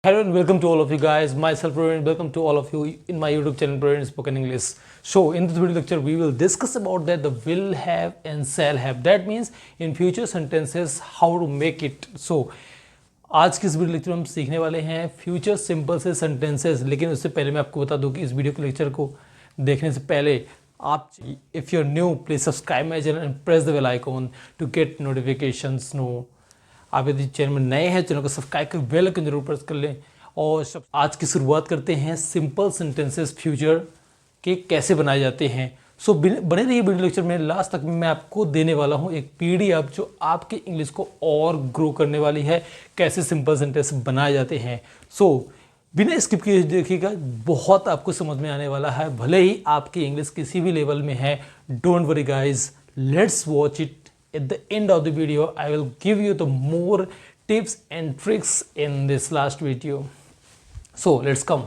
Hello and welcome to all of you guys. Myself Praveen. Welcome to all of you in my YouTube channel Praveen Spoken English. So in this video lecture we will discuss about that the will have and shall have. That means in future sentences how to make it. So आज की इस video lecture में हम सीखने वाले हैं future simple से sentences. लेकिन उससे पहले मैं आपको बता दूं कि इस वीडियो के लेक्चर को देखने से पहले आप if you are new please subscribe my channel and press the bell icon to get notifications. आप यदि चैनल में नए हैं चैनल को सब्सक्राइब कर बेल आइकन जरूर प्रेस कर लें। और आज की शुरुआत करते हैं सिंपल सेंटेंसेस फ्यूचर के कैसे बनाए जाते हैं। सो बने रहिए वीडियो लेक्चर में लास्ट तक। मैं आपको देने वाला हूं एक पीडीएफ जो आपके इंग्लिश को और ग्रो करने वाली है, कैसे सिंपल सेंटेंस बनाए जाते हैं। सो बिना स्किप किए देखिएगा, बहुत आपको समझ में आने वाला है, भले ही आपकी इंग्लिश किसी भी लेवल में है। Don't worry guys, let's watch it. At the end of the video, I will give you the more tips and tricks in this last video. So let's come.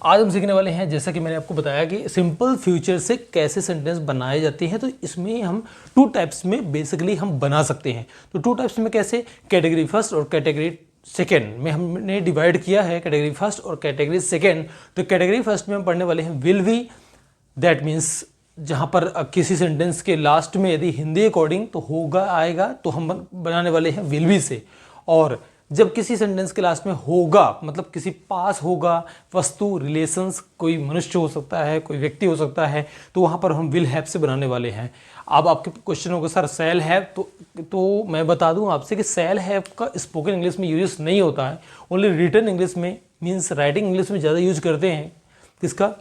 आज हम सीखने वाले हैं, जैसा कि मैंने आपको बताया कि सिंपल फ्यूचर से कैसे सेंटेंस बनाए जाते हैं। तो इसमें हम टू टाइप्स में बेसिकली हम बना सकते हैं। तो टू टाइप्स में कैसे, कैटेगरी फर्स्ट और कैटेगरी सेकेंड में हमने डिवाइड किया है, कैटेगरी फर्स्ट और कैटेगरी सेकेंड। तो कैटेगरी फर्स्ट में हम पढ़ने वाले हैं विल बी। दैट मीन्स जहाँ पर किसी सेंटेंस के लास्ट में यदि हिंदी अकॉर्डिंग तो होगा आएगा, तो हम बनाने वाले हैं विल बी से। और जब किसी सेंटेंस के लास्ट में होगा मतलब किसी पास होगा, वस्तु, रिलेशंस, कोई मनुष्य हो सकता है, कोई व्यक्ति हो सकता है, तो वहाँ पर हम विल हैव से बनाने वाले हैं। अब आपके क्वेश्चन होगा सर शैल हैव, तो मैं बता दूं आपसे कि शैल हैव का स्पोकन इंग्लिश में यूज नहीं होता है, ओनली रिटन इंग्लिश में मीन्स राइटिंग इंग्लिश में ज़्यादा यूज करते हैं। किसका?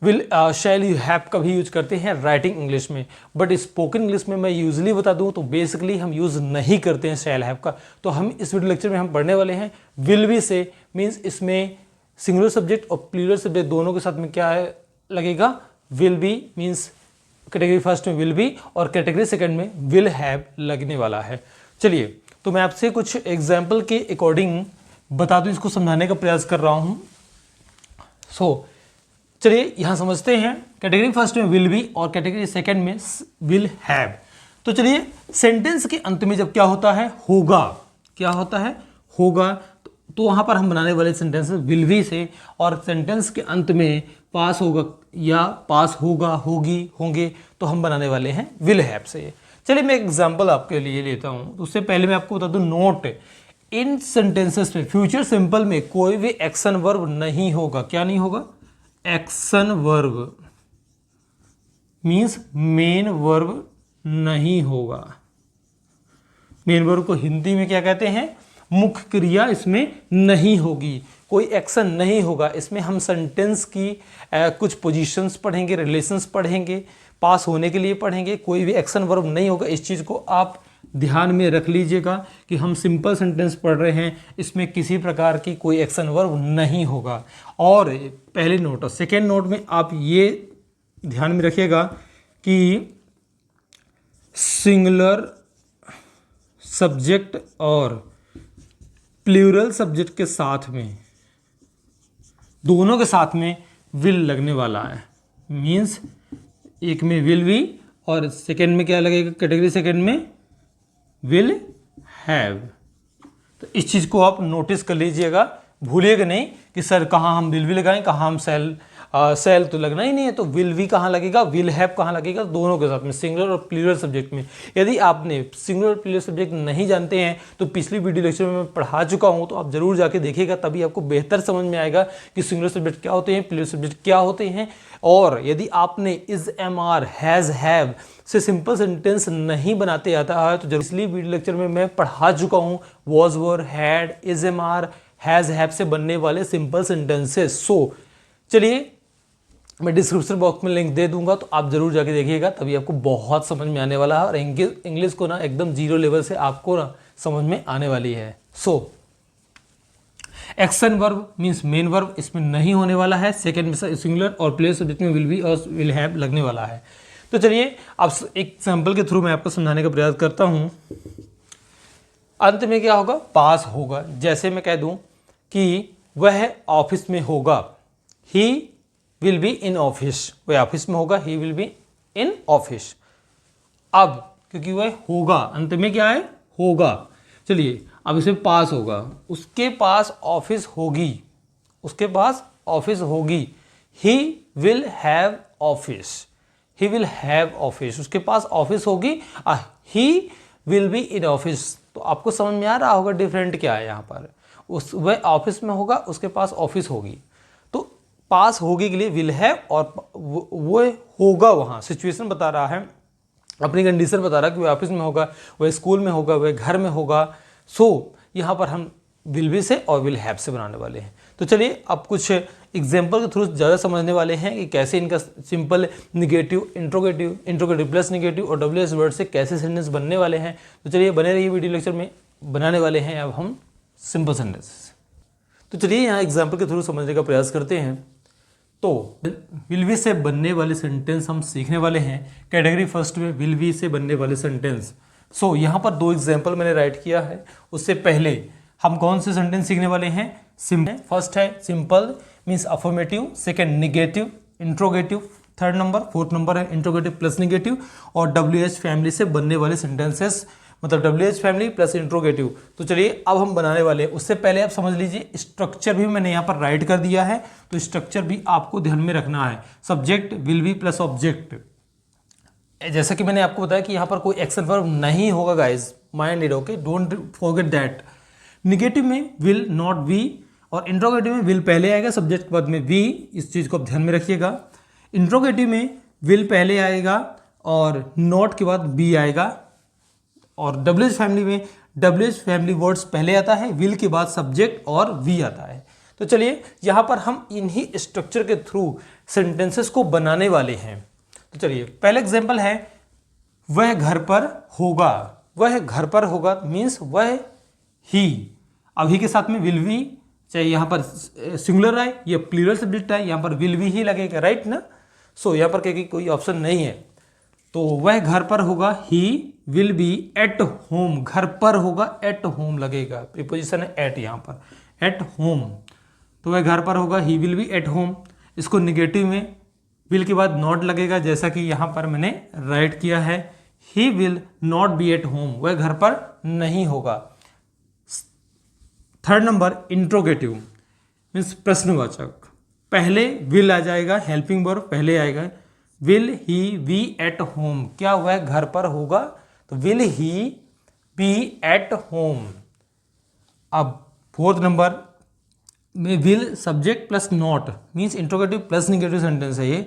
विल शैल यू हैव का भी यूज करते हैं राइटिंग इंग्लिश में, बट स्पोकन इंग्लिश में मैं यूजली बता दूं तो बेसिकली हम यूज़ नहीं करते हैं शैल हैव का। तो हम इस वीडियो लेक्चर में हम पढ़ने वाले हैं विल बी से। मीन्स इसमें सिंगुलर सब्जेक्ट और प्लूरल सब्जेक्ट दोनों के साथ में क्या है लगेगा, will be. Means category first में विल बी और कैटेगरी सेकेंड में विल हैव लगने वाला है। चलिए, तो मैं आपसे कुछ एग्जाम्पल के अकॉर्डिंग बता दूँ, इसको समझाने का प्रयास कर रहा हूँ। चलिए यहाँ समझते हैं। कैटेगरी फर्स्ट में विल बी और कैटेगरी सेकंड में विल हैव। तो चलिए, सेंटेंस के अंत में जब क्या होता है, होगा, क्या होता है, होगा, तो वहाँ पर हम बनाने वाले सेंटेंस विल बी से। और सेंटेंस के अंत में पास होगा या पास होगा, होगी, होंगे, तो हम बनाने वाले हैं विल हैव से। चलिए मैं एग्जाम्पल आपके लिए लेता हूँ। तो उससे पहले मैं आपको बता दूँ, नोट इन सेंटेंसेस में फ्यूचर सिंपल में कोई भी एक्शन वर्ब नहीं होगा। क्या नहीं होगा? Action verb means main verb नहीं होगा। मेन वर्ब को हिंदी में क्या कहते हैं? मुख्य क्रिया इसमें नहीं होगी, कोई एक्शन नहीं होगा। इसमें हम सेंटेंस की कुछ पोजीशंस पढ़ेंगे, रिलेशंस पढ़ेंगे, पास होने के लिए पढ़ेंगे, कोई भी एक्शन वर्ब नहीं होगा। इस चीज़ को आप ध्यान में रख लीजिएगा कि हम सिंपल सेंटेंस पढ़ रहे हैं, इसमें किसी प्रकार की कोई एक्शन वर्ब नहीं होगा। और पहले नोट और सेकेंड नोट में आप ये ध्यान में रखिएगा कि सिंगुलर सब्जेक्ट और प्लूरल सब्जेक्ट के साथ में, दोनों के साथ में विल लगने वाला है। मीन्स एक में विल बी और सेकेंड में क्या लगेगा, कैटेगरी सेकेंड में विल हैव। तो इस चीज़ को आप नोटिस कर लीजिएगा, भूलिएगा नहीं कि सर कहाँ हम विल भी लगाएं, कहाँ हम सेल तो लगना ही नहीं है, तो विल भी कहाँ लगेगा, विल हैव कहाँ लगेगा, दोनों के साथ में, सिंगुलर और प्लूरल सब्जेक्ट में। यदि आपने सिंगुलर और प्लूरल सब्जेक्ट नहीं जानते हैं तो पिछली वीडियो लेक्चर में मैं पढ़ा चुका हूँ, तो आप जरूर जाके देखिएगा, तभी आपको बेहतर समझ में आएगा कि सिंगुलर सब्जेक्ट क्या होते हैं, प्लूरल सब्जेक्ट क्या होते हैं। और यदि आपने is, am, are, has, have से सिंपल सेंटेंस नहीं बनाते आता है तो जब इसलिए वीडियो लेक्चर में मैं पढ़ा चुका हूँ was, were, had, is, am, are, has, have से बनने वाले सिंपल सेंटेंसेस। सो चलिए मैं डिस्क्रिप्शन बॉक्स में लिंक दे दूंगा, तो आप जरूर जाके देखिएगा, तभी आपको बहुत समझ में आने वाला है। और इंग्लिश को ना एकदम जीरो लेवल से आपको ना समझ में आने वाली है। So action verb means main verb इसमें नहीं होने वाला है। सेकेंड में सिंगुलर और प्लूरल सब्जेक्ट में विल बी और विल हैव लगने वाला है। तो चलिए अब एक सैंपल के थ्रू मैं आपको समझाने का प्रयास करता हूं। अंत में क्या होगा, पास होगा। जैसे मैं कह दूं कि वह ऑफिस में होगा, he will be in office, वह ऑफिस में होगा, he will be in office. अब क्योंकि वह होगा, अंत में क्या है, होगा। चलिए अब इसमें पास होगा, उसके पास ऑफिस होगी, उसके पास ऑफिस होगी। He will have office, he will have office, उसके पास ऑफिस होगी। He will be in office. तो आपको समझ में आ रहा होगा डिफरेंट क्या है यहाँ पर। वह ऑफिस में होगा, उसके पास ऑफिस होगी। तो पास होगी के लिए विल हैव, और वो होगा, वहाँ सिचुएशन बता रहा है, अपनी कंडीशन बता रहा है कि वह ऑफिस में होगा, वह स्कूल में होगा, वह घर में होगा। सो यहाँ पर हम विल बी से और विल हैव से बनाने वाले हैं। तो चलिए अब कुछ एग्जाम्पल के थ्रू ज़्यादा समझने वाले हैं कि कैसे इनका simple negative, interrogative, interrogative plus negative और WH वर्ड से कैसे सेंटेंस बनने वाले हैं। तो चलिए बने रहिए, वीडियो लेक्चर में बनाने वाले हैं अब हम सिंपल सेंटेंसेस। तो चलिए यहाँ एग्जाम्पल के थ्रू समझने का प्रयास करते हैं। तो विल बी से बनने वाले सेंटेंस हम सीखने वाले हैं। कैटेगरी फर्स्ट में विल बी से बनने वाले सेंटेंस। सो यहाँ पर 2 एग्जाम्पल मैंने राइट किया है। उससे पहले हम कौन से सेंटेंस सीखने वाले हैं? सिंपल। फर्स्ट है simple means affirmative, second negative, interrogative, third number, fourth number है इंट्रोगेटिव प्लस निगेटिव, और WH फैमिली से बनने वाले सेंटेंसेस, मतलब WH फैमिली प्लस इंट्रोगेटिव। तो चलिए अब हम बनाने वाले हैं। उससे पहले आप समझ लीजिए स्ट्रक्चर भी मैंने यहाँ पर राइट कर दिया है, तो स्ट्रक्चर भी आपको ध्यान में रखना है। Subject will be plus object. जैसा कि मैंने आपको बताया कि यहाँ पर कोई एक्शन वर्ब नहीं होगा guys, mind, okay, don't forget that. Negative में विल नॉट बी, और इंट्रोगेटिव में विल पहले आएगा, सब्जेक्ट के बाद में बी, इस चीज़ को आप ध्यान में रखिएगा। इंट्रोगेटिव में विल पहले आएगा और नॉट के बाद बी आएगा, और WH फैमिली में WH फैमिली वर्ड्स पहले आता है, विल के बाद सब्जेक्ट और वी आता है। तो चलिए यहाँ पर हम इन्हीं स्ट्रक्चर के थ्रू सेंटेंसेस को बनाने वाले हैं। तो चलिए पहला एग्जांपल है वह घर पर होगा। वह घर पर होगा मीन्स वह ही, अभी के साथ में विल बी, चाहे यहाँ पर सिंगुलर आए या प्लूरल सब्जेक्ट आए, यहाँ पर विल बी ही लगेगा, राइट ना। सो यहाँ पर क्या कोई ऑप्शन नहीं है। तो वह घर पर होगा, he will be at home, घर पर होगा, एट होम लगेगा, प्रीपोजिशन है एट यहाँ पर, एट होम। तो वह घर पर होगा, he will be at home. इसको निगेटिव में विल के बाद नॉट लगेगा, जैसा कि यहाँ पर मैंने राइट किया है, he will not be at home, वह घर पर नहीं होगा। थर्ड नंबर इंट्रोगेटिव मीन्स प्रश्नवाचक, पहले विल आ जाएगा, हेल्पिंग वर्ब पहले आएगा। Will he be at home, क्या वह घर पर होगा? तो will he be at home. अब फोर्थ नंबर में will subject plus not means interrogative plus negative sentence है ये।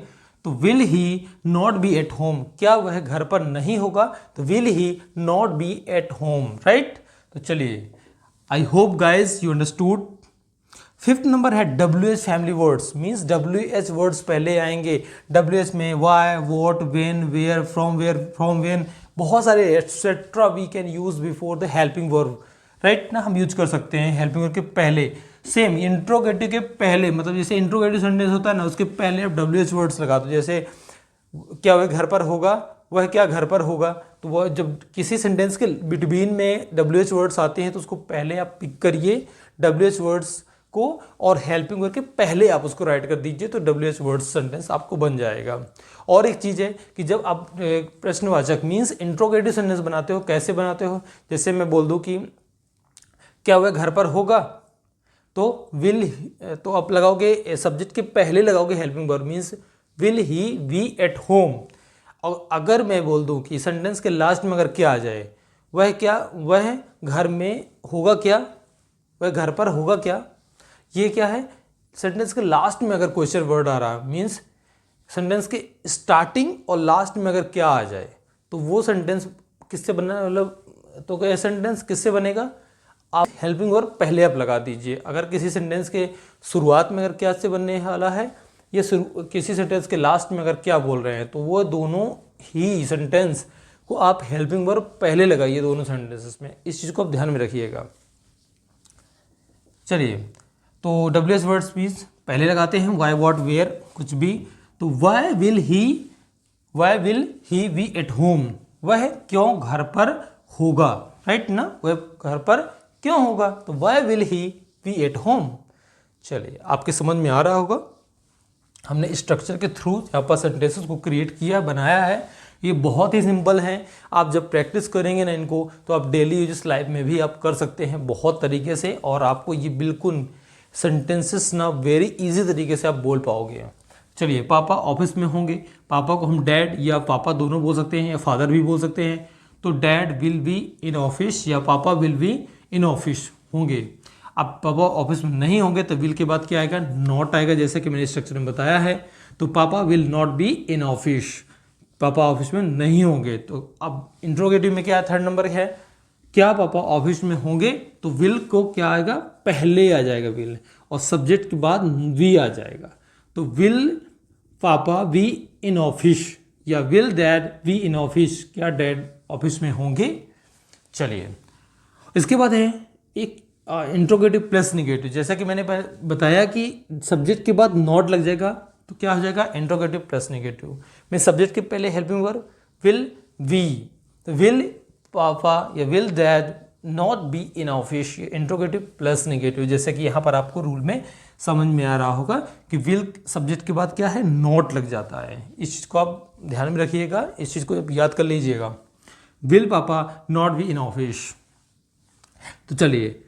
तो will he not be at home, क्या वह घर पर नहीं होगा? तो will he not be at home, right. तो चलिए I hope guys you understood. Fifth number है WH family words means WH words पहले आएंगे। WH में why, what, when, where, from when, बहुत सारे etcetera we can use before the helping verb, right ना, हम यूज कर सकते हैं हेल्पिंग वर्ब के पहले। सेम इंट्रोगेटिव के पहले, मतलब जैसे इंट्रोगेटिव सेंटेंस होता है ना, उसके पहले आप WH वर्ड्स लगा दो। जैसे क्या वह घर पर होगा, वह क्या घर पर होगा, तो वह जब किसी सेंटेंस के बिटवीन में WH वर्ड्स आते हैं तो उसको पहले आप पिक करिए WH वर्ड्स को, और हेल्पिंग वर्ब के पहले आप उसको राइट कर दीजिए, तो WH वर्ड्स सेंटेंस आपको बन जाएगा। और एक चीज़ है कि जब आप प्रश्नवाचक मीन्स इंट्रोगेटिव सेंटेंस बनाते हो, कैसे बनाते हो? जैसे मैं बोल दूं कि क्या वह घर पर होगा, तो विल, तो आप लगाओगे सब्जेक्ट के पहले लगाओगे helping verb means will he be at home. और अगर मैं बोल दूं कि सेंटेंस के लास्ट में अगर क्या आ जाए, वह क्या, वह घर में होगा क्या, वह घर पर होगा क्या, ये क्या है? सेंटेंस के लास्ट में अगर क्वेश्चन वर्ड आ रहा मीन्स सेंटेंस के स्टार्टिंग और लास्ट में अगर क्या आ जाए, तो वो सेंटेंस किससे बनना, मतलब तो क्या सेंटेंस किससे बनेगा? आप हेल्पिंग वर्ब पहले आप लगा दीजिए। अगर किसी सेंटेंस के शुरुआत में अगर क्या से बनने वाला है, या किसी सेंटेंस के लास्ट में अगर क्या बोल रहे हैं, तो वो दोनों ही सेंटेंस को आप हेल्पिंग वर्ब पहले लगाइए दोनों सेंटेंसेस में। इस चीज़ को आप ध्यान में रखिएगा। चलिए तो WH वर्ड्स प्लीज पहले लगाते हैं, वाई, वॉट, वेयर, कुछ भी। तो why will he be at home, वह क्यों घर पर होगा, राइट ना, वह घर पर क्यों होगा, तो why will he be at home. चलिए आपके समझ में आ रहा होगा, हमने स्ट्रक्चर के थ्रू यहाँ पर सेंटेंसेस को क्रिएट किया, बनाया है। ये बहुत ही सिंपल हैं, आप जब प्रैक्टिस करेंगे ना इनको तो आप डेली यूज लाइफ में भी आप कर सकते हैं बहुत तरीके से, और आपको ये बिल्कुल सेंटेंसेस ना वेरी इजी तरीके से आप बोल पाओगे। चलिए, पापा ऑफिस में होंगे, पापा को हम डैड या पापा दोनों बोल सकते हैं या फादर भी बोल सकते हैं। तो dad will be in office या पापा विल बी इन ऑफिस होंगे। अब पापा ऑफिस में नहीं होंगे तो विल के बाद क्या आएगा, नॉट आएगा, जैसे कि मैंने स्ट्रक्चर में बताया है। तो पापा will not be in office, पापा ऑफिस में नहीं होंगे। तो अब इंट्रोगेटिव में क्या है, थर्ड नंबर है, क्या पापा ऑफिस में होंगे, तो विल को क्या आएगा, पहले आ जाएगा विल, और सब्जेक्ट के बाद वी आ जाएगा। तो विल पापा वी इन ऑफिस या will dad be in office, क्या डैड ऑफिस में होंगे। चलिए, इसके बाद है एक इंट्रोगेटिव प्लस निगेटिव। जैसा कि मैंने बताया कि सब्जेक्ट के बाद नॉट लग जाएगा तो क्या हो जाएगा, इंट्रोगेटिव प्लस निगेटिव में सब्जेक्ट के पहले हेल्पिंग वर्ब विल वी, तो विल पापा या will dad not be in office, interrogative plus negative. जैसे कि यहाँ पर आपको रूल में समझ में आ रहा होगा कि विल सब्जेक्ट के बाद क्या है, नॉट लग जाता है। इस चीज़ को आप ध्यान में रखिएगा, इस चीज़ को आप याद कर लीजिएगा, विल पापा नॉट बी इन ऑफिस। तो चलिए,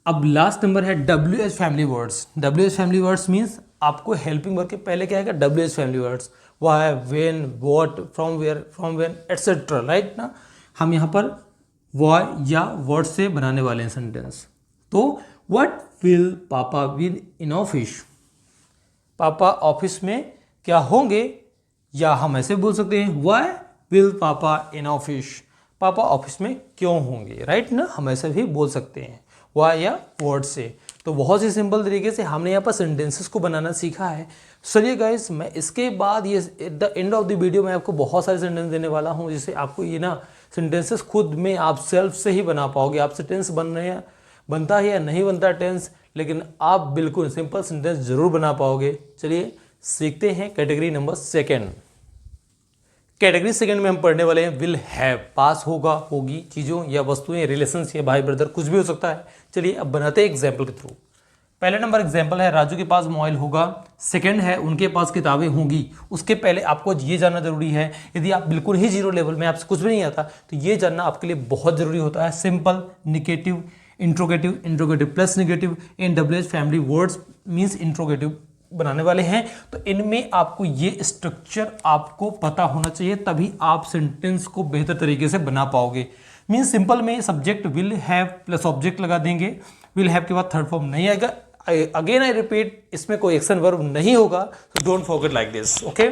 अब लास्ट नंबर है WH family words. WH family words means आपको हेल्पिंग वर्ब के पहले क्या आएगा, WH family words, why, when, what, from where, from when, etcetera, right ना। हम यहाँ पर वाई या वर्ड से बनाने वाले हैं सेंटेंस। तो व्हाट विल पापा विल इन ऑफिस, पापा ऑफिस में क्या होंगे, या हम ऐसे बोल सकते हैं वाई विल पापा इन ऑफिस, पापा ऑफिस में क्यों होंगे, राइट ना, हम ऐसे भी बोल सकते हैं वाई या वर्ड से। तो बहुत ही सिंपल तरीके से हमने यहाँ पर सेंटेंसेस को बनाना सीखा है। चलिए गाइस, मैं इसके बाद ये at the end of the video मैं आपको बहुत सारे सेंटेंस देने वाला हूँ, जिससे आपको ये ना सेंटेंसेस खुद में आप सेल्फ से ही बना पाओगे। आपसे टेंस बनता है या नहीं बनता टेंस, लेकिन आप बिल्कुल सिंपल सेंटेंस जरूर बना पाओगे। चलिए सीखते हैं category number second. Category second में हम पढ़ने वाले हैं विल हैव, पास होगा, होगी, चीज़ों या वस्तुएं, रिलेशंस या भाई ब्रदर, कुछ भी हो सकता है। चलिए अब बनाते हैं एग्जाम्पल के थ्रू। पहले नंबर एग्जाम्पल है, राजू के पास मोबाइल होगा। सेकंड है, उनके पास किताबें होंगी। उसके पहले आपको ये जानना जरूरी है, यदि आप बिल्कुल ही जीरो लेवल में, आपसे कुछ भी नहीं आता, तो ये जानना आपके लिए बहुत जरूरी होता है। Simple, negative, interrogative, interrogative plus negative, in WH family words means interrogative बनाने वाले हैं। तो इनमें आपको ये स्ट्रक्चर आपको पता होना चाहिए, तभी आप सेंटेंस को बेहतर तरीके से बना पाओगे। मीन्स सिंपल में subject will have plus object लगा देंगे। विल हैव के बाद थर्ड फॉर्म नहीं आएगा। अगेन आई रिपीट, इसमें कोई एक्शन वर्ब नहीं होगा, तो don't forget like this, okay.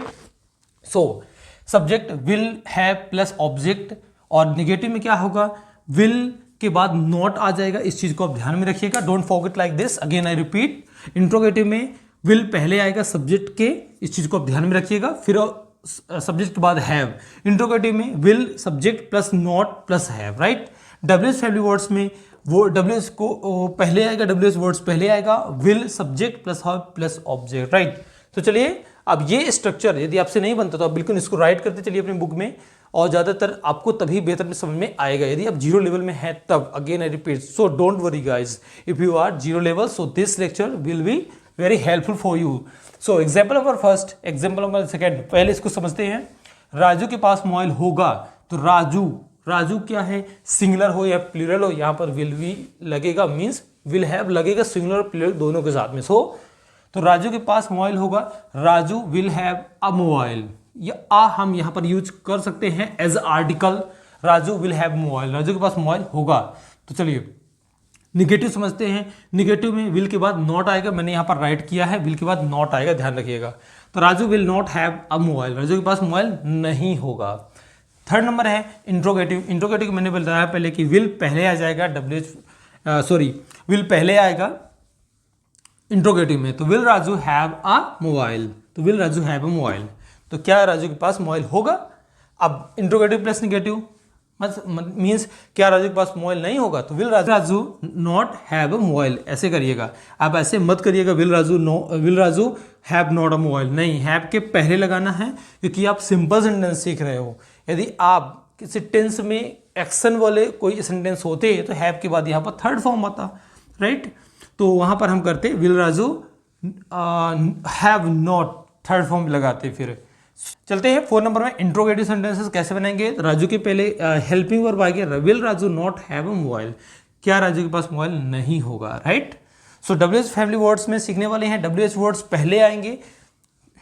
So subject will have plus object, और निगेटिव में क्या होगा, विल के बाद नॉट आ जाएगा। इस चीज को आप ध्यान में रखिएगा, don't forget like this. Again I repeat, interrogative में विल पहले आएगा सब्जेक्ट के, इस चीज को आप ध्यान में रखिएगा। फिर सब्जेक्ट के बाद हैव। इंट्रोगेटिव में will subject plus not plus have, right. WH family words में वो WH को पहले आएगा, WH वर्ड्स पहले आएगा, will subject plus have plus object, right. तो चलिए, अब ये स्ट्रक्चर यदि आपसे नहीं बनता तो आप बिल्कुल इसको राइट करते चलिए अपनी बुक में, और ज़्यादातर आपको तभी बेहतर समझ में आएगा यदि आप जीरो लेवल में हैं तब। Again I repeat, so don't worry guys, if you are zero level, so this lecture will be very helpful for you. So example number first, example number second, पहले इसको समझते हैं। राजू के पास मोबाइल होगा, तो राजू क्या है, सिंगुलर हो या प्लूरल हो, यहाँ पर विल भी लगेगा, मीन्स विल हैव लगेगा सिंगुलर और प्लूरल दोनों के साथ में। सो तो राजू के पास मोबाइल होगा, Raju will have a mobile, या आ हम यहाँ पर यूज कर सकते हैं as article. Raju will have mobile, Raju के पास मोबाइल होगा। तो चलिए निगेटिव समझते हैं। निगेटिव में विल के बाद नॉट आएगा, मैंने यहाँ पर राइट किया है, विल के बाद नॉट आएगा, ध्यान रखिएगा। तो Raju will not have a mobile, Raju के पास मोबाइल नहीं होगा। थर्ड नंबर है इंट्रोगेटिव। इंट्रोगेटिव मैंने बताया पहले कि विल पहले आ जाएगा, विल पहले आएगा इंट्रोगेटिव में। तो will Raju have a mobile, तो will Raju have a mobile, तो क्या राजू के पास मोबाइल होगा। अब इंट्रोगेटिव प्लस निगेटिव मीन्स क्या राजू के पास मोबाइल नहीं होगा, तो will Raju not have a mobile, ऐसे करिएगा। आप ऐसे मत करिएगा will Raju have not a mobile, नहीं, हैव के पहले लगाना है, क्योंकि आप सिंपल सेंटेंस सीख रहे हो। यदि आप किसी टेंस में एक्शन वाले कोई सेंटेंस होते तो हैव के बाद यहाँ पर थर्ड फॉर्म आता, राइट। तो वहाँ पर हम करते will Raju have not, third form लगाते, फिर चलते हैं 4 नंबर में, इंट्रोगेटिव सेंटेंसेस कैसे बनाएंगे। राजू के पहले हेल्पिंग वर्ब आएगा, will Raju not have a mobile, क्या राजू के पास मोबाइल नहीं होगा, राइट। सो WH फैमिली वर्ड्स में सीखने वाले हैं। WH वर्ड्स पहले आएंगे,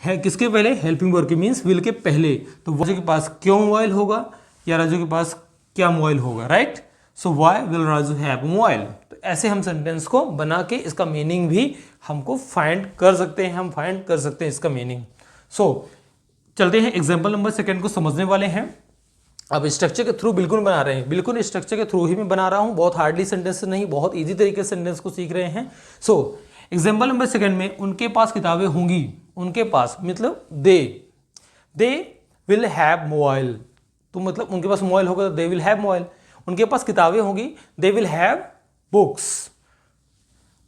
है किसके पहले, हेल्पिंग वर्ब के, मीन्स विल के पहले। तो राजू के पास क्यों मोबाइल होगा, या राजू के पास क्या मोबाइल होगा, right. So why will Raju have mobile. तो ऐसे हम सेंटेंस को बना के इसका मीनिंग भी हमको फाइंड कर सकते हैं, हम फाइंड कर सकते हैं इसका मीनिंग। सो चलते हैं एग्जाम्पल नंबर 2 को समझने वाले हैं। अब स्ट्रक्चर के थ्रू बिल्कुल बना रहे हैं, बिल्कुल स्ट्रक्चर के थ्रू ही मैं बना रहा हूं, बहुत हार्डली सेंटेंस नहीं, बहुत इजी तरीके से सेंटेंस को सीख रहे हैं। सो एग्जाम्पल नंबर 2 में, उनके पास किताबें होंगी, उनके पास मतलब दे विल हैव मोबाइल, तो मतलब उनके पास मोबाइल होगा तो दे विल हैव मोबाइल। उनके पास किताबें होंगी, they will have books,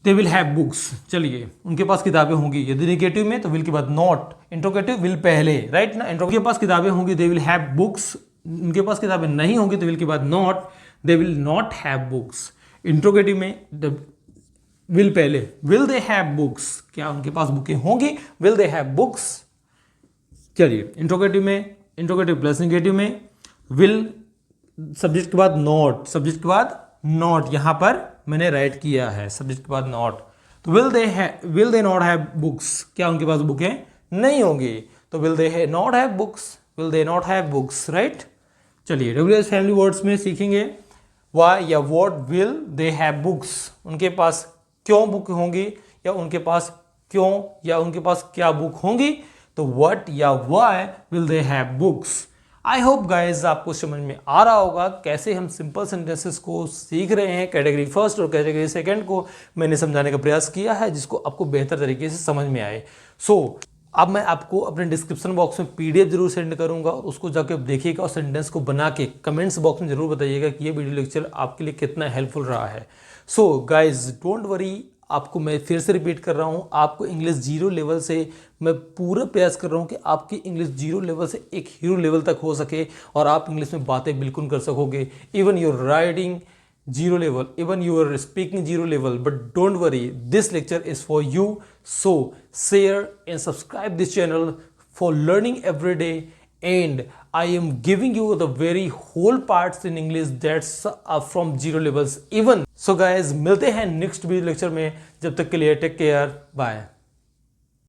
they will have books. चलिए, उनके पास किताबें होंगी, यदि निगेटिव में तो विल के बाद नॉट, इंट्रोगेटिव विल पहले, राइट ना। उनके पास किताबें होंगी, दे विल हैव बुक्स। उनके पास किताबें नहीं होंगी तो विल के बाद not, they will not have books. Interrogative में विल पहले, विल दे हैव बुक्स, क्या उनके पास बुकें होंगी, विल दे हैव बुक्स। चलिए, इंट्रोगेटिव में, इंट्रोगेटिव प्लस निगेटिव में, विल सब्जेक्ट के बाद नॉट, सब्जेक्ट के बाद नॉट, यहां पर मैंने राइट किया है, सब्जेक्ट के बाद नॉट। तो will they not have books, क्या उनके पास बुकें नहीं होंगी, तो will they not have books, will they not have books, right. चलिए, WH फैमिली वर्ड्स में सीखेंगे, व्हाई या what will they have books, उनके पास क्यों बुक होंगी, या उनके पास क्यों या उनके पास क्या बुक होंगी, तो व्हाट या why will they have books. I hope guys आपको समझ में आ रहा होगा कैसे हम सिंपल सेंटेंसेस को सीख रहे हैं। कैटेगरी फर्स्ट और कैटेगरी सेकंड को मैंने समझाने का प्रयास किया है, जिसको आपको बेहतर तरीके से समझ में आए। सो अब मैं आपको अपने डिस्क्रिप्शन बॉक्स में PDF जरूर सेंड करूंगा, उसको जाके देखिएगा और सेंटेंस को बना के कमेंट्स बॉक्स में जरूर बताइएगा कि ये वीडियो लेक्चर आपके लिए कितना हेल्पफुल रहा है। सो गाइज डोंट वरी, आपको मैं फिर से रिपीट कर रहा हूँ, आपको इंग्लिश 0 लेवल से मैं पूरा प्रयास कर रहा हूँ कि आपकी इंग्लिश 0 लेवल से एक हीरो लेवल तक हो सके और आप इंग्लिश में बातें बिल्कुल कर सकोगे। Even your writing 0 level, even you are speaking 0 level, but don't worry, this lecture is for you. So share and subscribe this channel for learning every day, and I am giving you the very whole parts in English that's from 0 levels even. So guys, मिलते हैं next video lecture में, जब तक के लिए take care, bye.